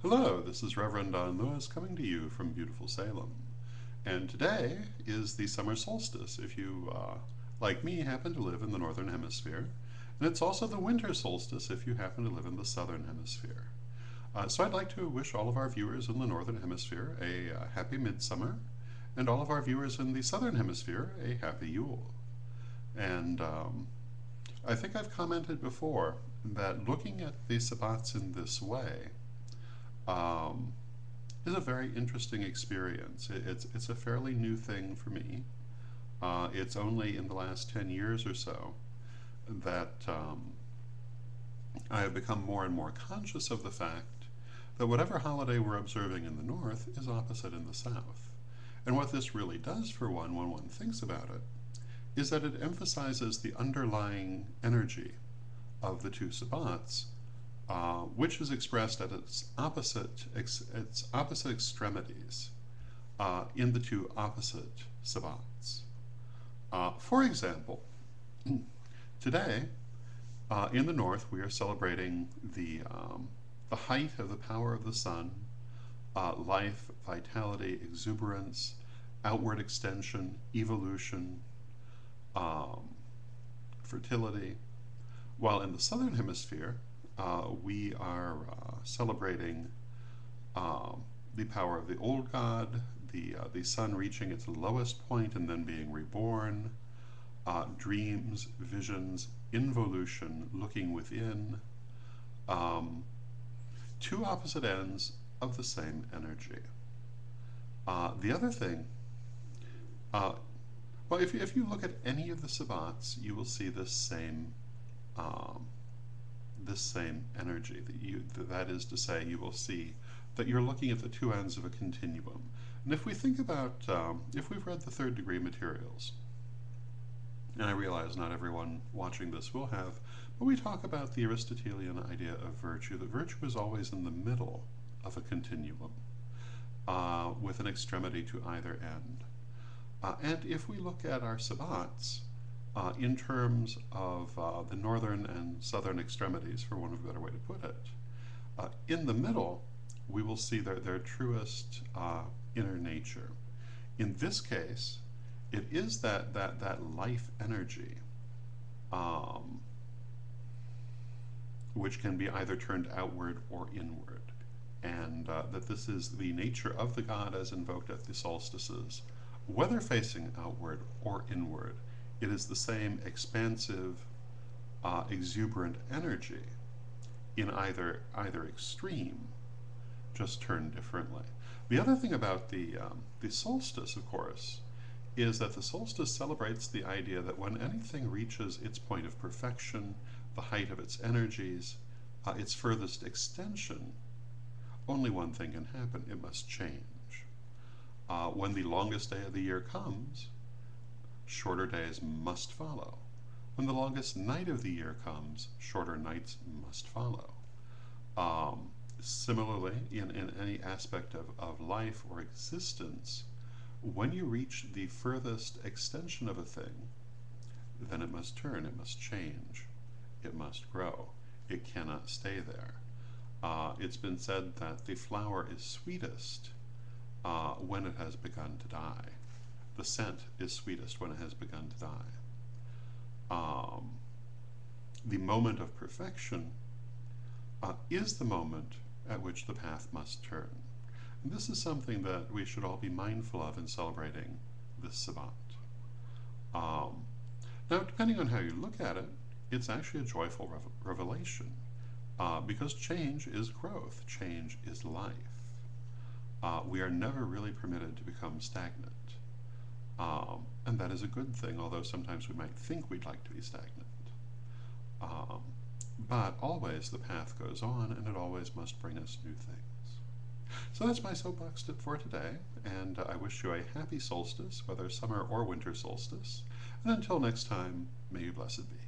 Hello, this is Reverend Don Lewis coming to you from beautiful Salem. And today is the summer solstice if you, like me, happen to live in the northern hemisphere. And it's also the winter solstice if you happen to live in the southern hemisphere. So I'd like to wish all of our viewers in the northern hemisphere a happy midsummer, and all of our viewers in the southern hemisphere a happy Yule. And I think I've commented before that looking at the Sabbats in this way um, is a very interesting experience. It's a fairly new thing for me. It's only in the last 10 years or so that I have become more and more conscious of the fact that whatever holiday we're observing in the north is opposite in the south. And what this really does for one, when one thinks about it, is that it emphasizes the underlying energy of the two Sabbats, which is expressed at its opposite extremities in the two opposite Sabbats. For example, today in the north we are celebrating the height of the power of the sun, life, vitality, exuberance, outward extension, evolution, um, fertility, while in the southern hemisphere we are celebrating the power of the old god, the sun reaching its lowest point and then being reborn, dreams, visions, involution, looking within, um, two opposite ends of the same energy. The other thing, uh, well, if you look at any of the Sabbats, you will see um, this same energy. That is to say, you will see that you're looking at the two ends of a continuum. And if we think about, if we've read the third degree materials, and I realize not everyone watching this will have, but we talk about the Aristotelian idea of virtue, that virtue is always in the middle of a continuum, with an extremity to either end. And if we look at our Sabbats, in terms of the northern and southern extremities, for want of a better way to put it, in the middle, we will see their truest inner nature. In this case, it is that life energy, um, which can be either turned outward or inward, and that this is the nature of the god as invoked at the solstices, whether facing outward or inward. It is the same expansive, exuberant energy in either extreme, just turned differently. The other thing about the solstice, of course, is that the solstice celebrates the idea that when anything reaches its point of perfection, the height of its energies, its furthest extension, only one thing can happen: it must change. When the longest day of the year comes, shorter days must follow. When the longest night of the year comes, shorter nights must follow. Similarly, in any aspect of life or existence, when you reach the furthest extension of a thing, then it must turn, it must change, it must grow. It cannot stay there. It's been said that the flower is sweetest when it has begun to die. The scent is sweetest when it has begun to die. The moment of perfection is the moment at which the path must turn. And this is something that we should all be mindful of in celebrating this Sabbat. Um, Now, depending on how you look at it, it's actually a joyful revelation, because change is growth, change is life. We are never really permitted to become stagnant. And that is a good thing, although sometimes we might think we'd like to be stagnant. Um, but always the path goes on, and it always must bring us new things. So that's my soapbox tip for today, and I wish you a happy solstice, whether summer or winter solstice. And until next time, may you blessed be.